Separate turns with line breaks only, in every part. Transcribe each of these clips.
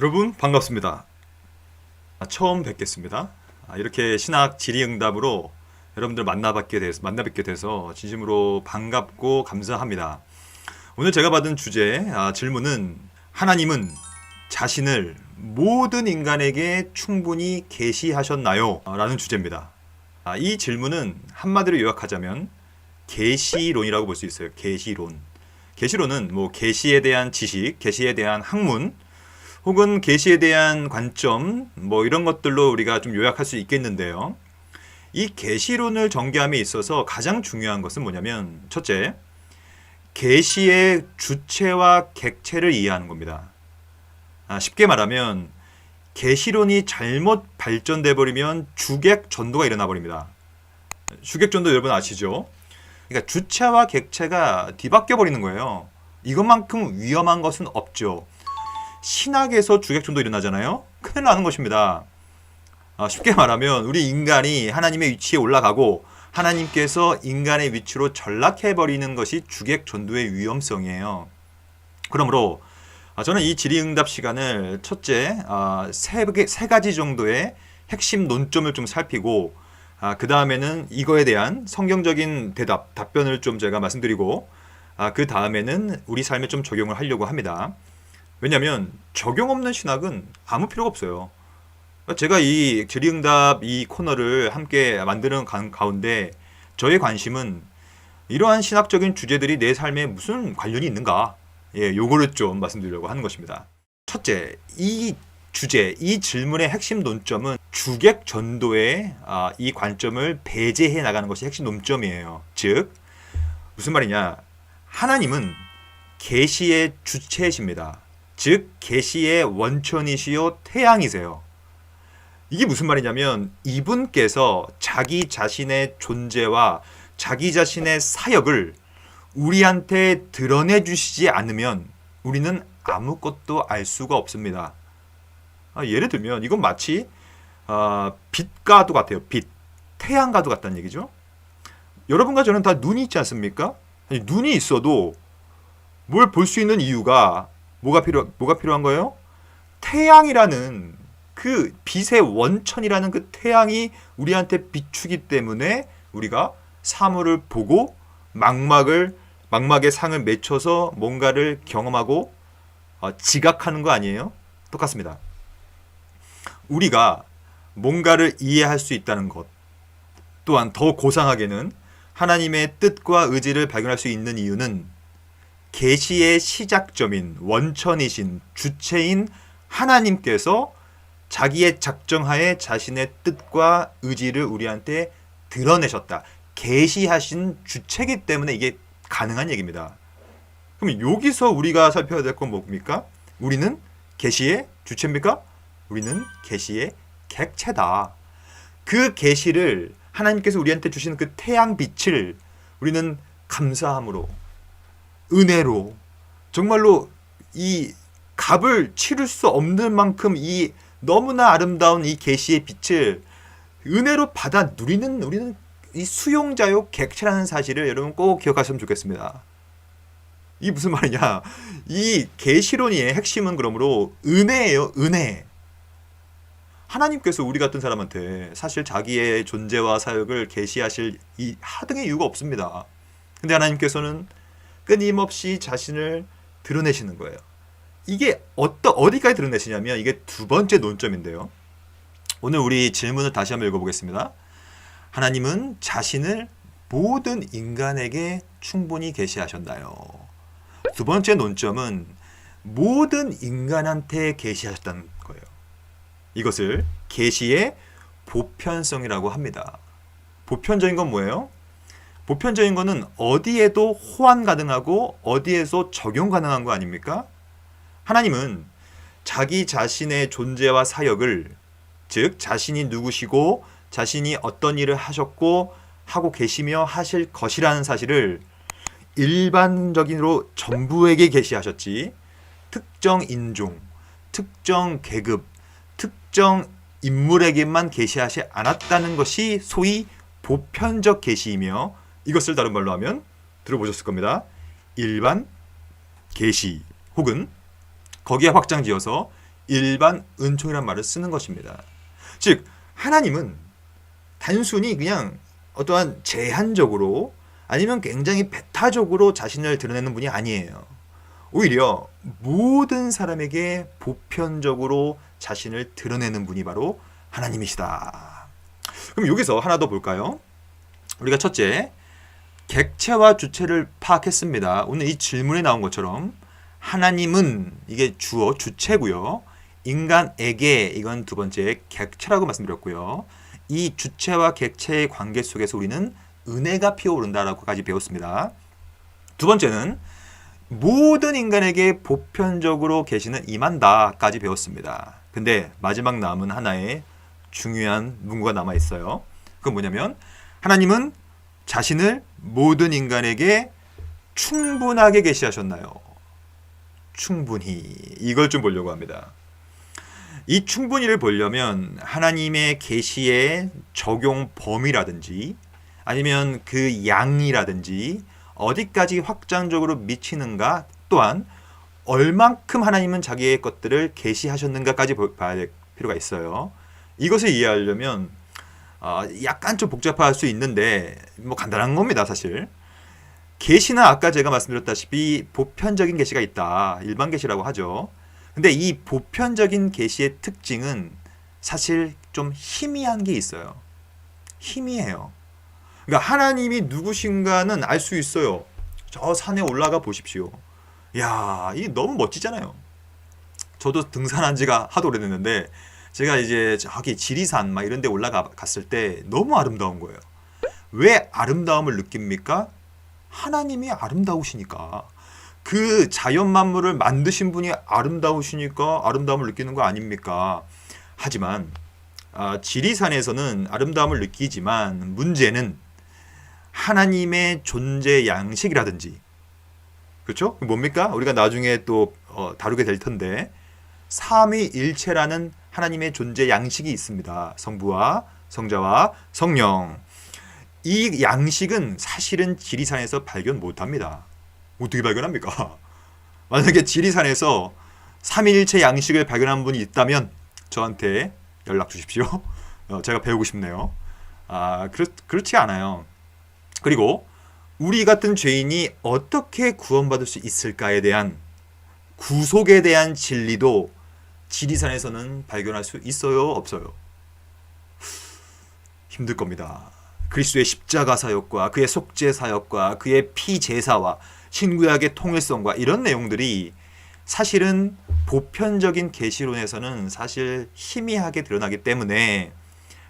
여러분 반갑습니다. 처음 뵙겠습니다. 이렇게 신학 질의응답으로 여러분들 만나뵙게 돼서 진심으로 반갑고 감사합니다. 오늘 제가 받은 질문은 하나님은 자신을 모든 인간에게 충분히 계시하셨나요? 라는 주제입니다. 이 질문은 한마디로 요약하자면 계시론이라고 볼 수 있어요. 계시론. 계시론은 계시에 대한 지식, 계시에 대한 학문, 혹은 계시에 대한 관점 이런 것들로 우리가 좀 요약할 수 있겠는데요. 이 계시론을 전개함에 있어서 가장 중요한 것은 뭐냐면 첫째, 계시의 주체와 객체를 이해하는 겁니다. 쉽게 말하면 계시론이 잘못 발전돼 버리면 주객 전도가 일어나 버립니다. 주객 전도 여러분 아시죠? 그러니까 주체와 객체가 뒤바뀌어 버리는 거예요. 이것만큼 위험한 것은 없죠. 신학에서 주객전도 일어나잖아요. 큰일 나는 것입니다. 쉽게 말하면 우리 인간이 하나님의 위치에 올라가고 하나님께서 인간의 위치로 전락해버리는 것이 주객전도의 위험성이에요. 그러므로 저는 이 질의응답 시간을 첫째 세 가지 정도의 핵심 논점을 좀 살피고 그 다음에는 이거에 대한 성경적인 답변을 좀 제가 말씀드리고 그 다음에는 우리 삶에 좀 적용을 하려고 합니다. 왜냐하면 적용 없는 신학은 아무 필요가 없어요. 제가 이 질의응답 이 코너를 함께 만드는 가운데 저의 관심은 이러한 신학적인 주제들이 내 삶에 무슨 관련이 있는가, 요거를 좀 말씀드리려고 하는 것입니다. 첫째, 이 주제, 이 질문의 핵심 논점은 주객 전도의 이 관점을 배제해 나가는 것이 핵심 논점이에요. 즉 무슨 말이냐? 하나님은 계시의 주체이십니다. 즉 계시의 원천이시요 태양이세요. 이게 무슨 말이냐면 이분께서 자기 자신의 존재와 자기 자신의 사역을 우리한테 드러내 주시지 않으면 우리는 아무것도 알 수가 없습니다. 예를 들면 이건 마치 빛과도 같아요. 빛, 태양과도 같다는 얘기죠. 여러분과 저는 다 눈이 있지 않습니까? 눈이 있어도 뭘 볼 수 있는 이유가 뭐가 필요한 거예요? 태양이라는 그 빛의 원천이라는 그 태양이 우리한테 비추기 때문에 우리가 사물을 보고 망막의 상을 맺혀서 뭔가를 경험하고 지각하는 거 아니에요? 똑같습니다. 우리가 뭔가를 이해할 수 있다는 것, 또한 더 고상하게는 하나님의 뜻과 의지를 발견할 수 있는 이유는 계시의 시작점인 원천이신 주체인 하나님께서 자기의 작정하에 자신의 뜻과 의지를 우리한테 드러내셨다. 계시하신 주체이기 때문에 이게 가능한 얘기입니다. 그럼 여기서 우리가 살펴야 될 건 뭡니까? 우리는 계시의 주체입니까? 우리는 계시의 객체다. 그 계시를 하나님께서 우리한테 주시는 그 태양 빛을 우리는 감사함으로, 은혜로, 정말로 이 값을 치를 수 없는 만큼 이 너무나 아름다운 이 계시의 빛을 은혜로 받아 누리는 우리는 이 수용자요 객체라는 사실을 여러분 꼭 기억하시면 좋겠습니다. 이 무슨 말이냐? 이 계시론의 핵심은 그러므로 은혜예요. 은혜. 하나님께서 우리 같은 사람한테 사실 자기의 존재와 사역을 계시하실 이 하등의 이유가 없습니다. 근데 하나님께서는 끊임없이 자신을 드러내시는 거예요. 이게 어디까지 드러내시냐면 이게 두 번째 논점인데요. 오늘 우리 질문을 다시 한번 읽어보겠습니다. 하나님은 자신을 모든 인간에게 충분히 계시하셨나요? 두 번째 논점은 모든 인간한테 계시하셨다는 거예요. 이것을 계시의 보편성이라고 합니다. 보편적인 건 뭐예요? 보편적인 거는 어디에도 호환 가능하고 어디에서 적용 가능한 거 아닙니까? 하나님은 자기 자신의 존재와 사역을, 즉 자신이 누구시고 자신이 어떤 일을 하셨고 하고 계시며 하실 것이라는 사실을 일반적으로 전부에게 계시하셨지 특정 인종, 특정 계급, 특정 인물에게만 계시하지 않았다는 것이 소위 보편적 계시이며, 이것을 다른 말로 하면 들어보셨을 겁니다. 일반 계시 혹은 거기에 확장지어서 일반 은총이란 말을 쓰는 것입니다. 즉 하나님은 단순히 그냥 어떠한 제한적으로 아니면 굉장히 배타적으로 자신을 드러내는 분이 아니에요. 오히려 모든 사람에게 보편적으로 자신을 드러내는 분이 바로 하나님이시다. 그럼 여기서 하나 더 볼까요? 우리가 첫째, 객체와 주체를 파악했습니다. 오늘 이 질문에 나온 것처럼 하나님은 이게 주어, 주체고요. 인간에게 이건 두 번째 객체라고 말씀드렸고요. 이 주체와 객체의 관계 속에서 우리는 은혜가 피어오른다라고까지 배웠습니다. 두 번째는 모든 인간에게 보편적으로 계시는 임한다까지 배웠습니다. 근데 마지막 남은 하나의 중요한 문구가 남아 있어요. 그건 뭐냐면 하나님은 자신을 모든 인간에게 충분하게 계시하셨나요? 충분히. 이걸 좀 보려고 합니다. 이 충분히를 보려면 하나님의 계시의 적용 범위라든지 아니면 그 양이라든지 어디까지 확장적으로 미치는가, 또한 얼만큼 하나님은 자기의 것들을 계시하셨는가까지 봐야 될 필요가 있어요. 이것을 이해하려면 약간 좀 복잡할 수 있는데 뭐 간단한 겁니다. 사실 계시는 아까 제가 말씀드렸다시피 보편적인 계시가 있다. 일반 계시라고 하죠. 근데 이 보편적인 계시의 특징은 사실 좀 희미한 게 있어요. 희미해요. 그러니까 하나님이 누구신가는 알 수 있어요. 저 산에 올라가 보십시오. 야, 이 너무 멋지잖아요. 저도 등산한 지가 하도 오래됐는데 제가 이제 저기 지리산 막 이런 데 올라갔을 때 너무 아름다운 거예요. 왜 아름다움을 느낍니까? 하나님이 아름다우시니까. 그 자연 만물을 만드신 분이 아름다우시니까 아름다움을 느끼는 거 아닙니까? 하지만 지리산에서는 아름다움을 느끼지만 문제는 하나님의 존재 양식이라든지, 그렇죠? 뭡니까? 우리가 나중에 또 다루게 될 텐데 삼위일체라는 하나님의 존재 양식이 있습니다. 성부와 성자와 성령. 이 양식은 사실은 지리산에서 발견 못합니다. 어떻게 발견합니까? 만약에 지리산에서 삼위일체 양식을 발견한 분이 있다면 저한테 연락 주십시오. 제가 배우고 싶네요. 그렇지 않아요. 그리고 우리 같은 죄인이 어떻게 구원받을 수 있을까에 대한 구속에 대한 진리도 지리산에서는 발견할 수 있어요? 없어요? 힘들 겁니다. 그리스도의 십자가 사역과 그의 속죄 사역과 그의 피 제사와 신구약의 통일성과 이런 내용들이 사실은 보편적인 계시론에서는 사실 희미하게 드러나기 때문에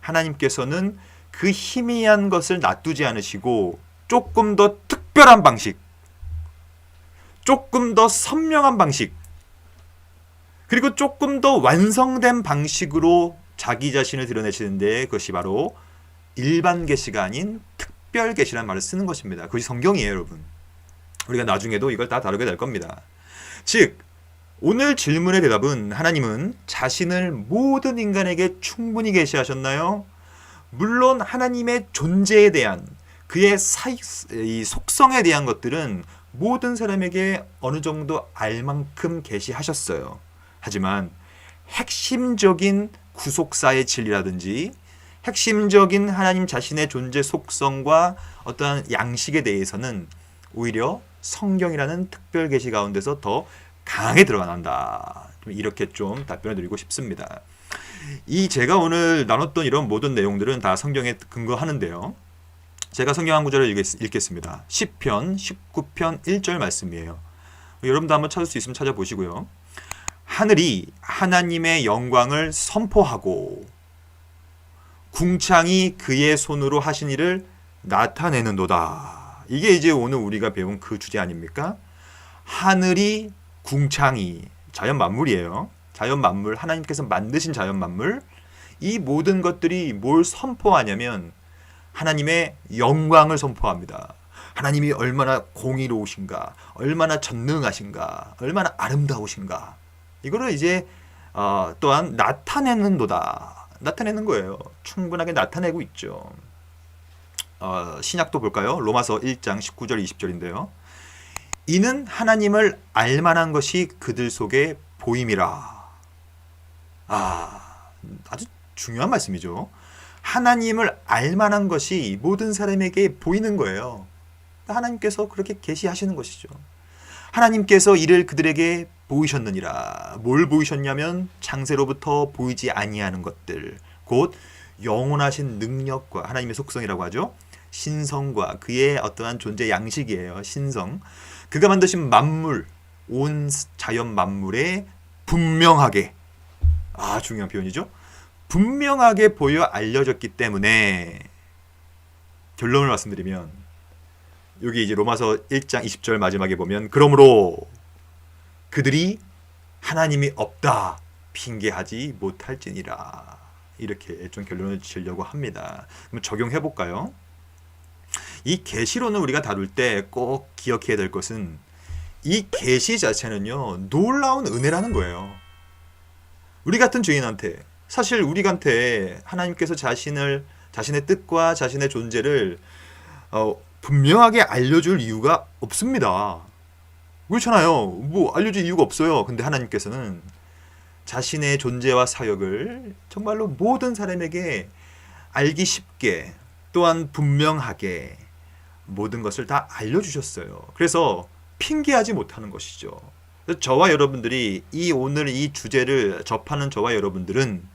하나님께서는 그 희미한 것을 놔두지 않으시고 조금 더 특별한 방식, 조금 더 선명한 방식, 그리고 조금 더 완성된 방식으로 자기 자신을 드러내시는데 그것이 바로 일반 계시가 아닌 특별 계시라는 말을 쓰는 것입니다. 그것이 성경이에요, 여러분. 우리가 나중에도 이걸 다 다루게 될 겁니다. 즉 오늘 질문의 대답은 하나님은 자신을 모든 인간에게 충분히 계시하셨나요? 물론 하나님의 존재에 대한 그의 이 속성에 대한 것들은 모든 사람에게 어느 정도 알 만큼 계시하셨어요. 하지만 핵심적인 구속사의 진리라든지 핵심적인 하나님 자신의 존재 속성과 어떠한 양식에 대해서는 오히려 성경이라는 특별 계시 가운데서 더 강하게 드러난다. 이렇게 좀 답변을 드리고 싶습니다. 이 제가 오늘 나눴던 이런 모든 내용들은 다 성경에 근거하는데요. 제가 성경 한 구절을 읽겠습니다. 시편 19편 1절 말씀이에요. 여러분도 한번 찾을 수 있으면 찾아보시고요. 하늘이 하나님의 영광을 선포하고 궁창이 그의 손으로 하신 일을 나타내는도다. 이게 이제 오늘 우리가 배운 그 주제 아닙니까? 하늘이 궁창이 자연 만물이에요. 자연 만물, 하나님께서 만드신 자연 만물, 이 모든 것들이 뭘 선포하냐면 하나님의 영광을 선포합니다. 하나님이 얼마나 공의로우신가, 얼마나 전능하신가, 얼마나 아름다우신가. 이거를 이제 또한 나타내는도다. 나타내는 거예요. 충분하게 나타내고 있죠. 신약도 볼까요? 로마서 1장 19절 20절인데요. 이는 하나님을 알만한 것이 그들 속에 보임이라. 아주 중요한 말씀이죠. 하나님을 알만한 것이 모든 사람에게 보이는 거예요. 하나님께서 그렇게 계시하시는 것이죠. 하나님께서 이를 그들에게 보이셨느니라. 뭘 보이셨냐면 창세로부터 보이지 아니하는 것들, 곧 영원하신 능력과 하나님의 속성이라고 하죠. 신성과 그의 어떠한 존재 양식이에요. 신성. 그가 만드신 만물, 온 자연 만물에 분명하게, 중요한 표현이죠. 분명하게 보여 알려졌기 때문에 결론을 말씀드리면 여기 이제 로마서 1장 20절 마지막에 보면 그러므로 그들이 하나님이 없다 핑계하지 못할지니라, 이렇게 좀 결론을 지으려고 합니다. 그럼 적용해 볼까요? 이 계시론을 우리가 다룰 때 꼭 기억해야 될 것은 이 계시 자체는요 놀라운 은혜라는 거예요. 우리 같은 죄인한테, 사실 우리한테 하나님께서 자신의 뜻과 자신의 존재를 분명하게 알려줄 이유가 없습니다. 그렇잖아요. 뭐 알려줄 이유가 없어요. 근데 하나님께서는 자신의 존재와 사역을 정말로 모든 사람에게 알기 쉽게, 또한 분명하게 모든 것을 다 알려주셨어요. 그래서 핑계하지 못하는 것이죠. 저와 여러분들이 오늘 이 주제를 접하는 저와 여러분들은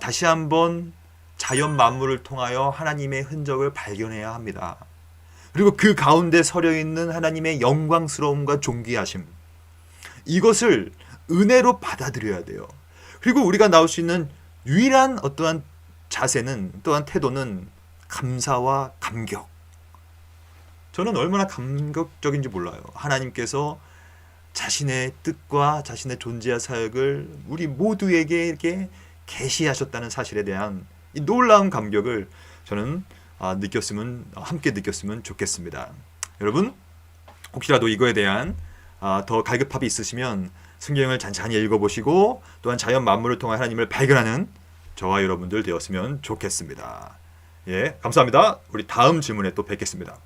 다시 한번 자연 만물을 통하여 하나님의 흔적을 발견해야 합니다. 그리고 그 가운데 서려 있는 하나님의 영광스러움과 존귀하심, 이것을 은혜로 받아들여야 돼요. 그리고 우리가 나올 수 있는 유일한 어떠한 자세는, 또한 태도는 감사와 감격. 저는 얼마나 감격적인지 몰라요. 하나님께서 자신의 뜻과 자신의 존재와 사역을 우리 모두에게 이렇게 계시하셨다는 사실에 대한 이 놀라운 감격을 저는 함께 느꼈으면 좋겠습니다. 여러분, 혹시라도 이거에 대한 더 갈급함이 있으시면 성경을 잔잔히 읽어보시고 또한 자연 만물을 통해 하나님을 발견하는 저와 여러분들 되었으면 좋겠습니다. 예, 감사합니다. 우리 다음 질문에 또 뵙겠습니다.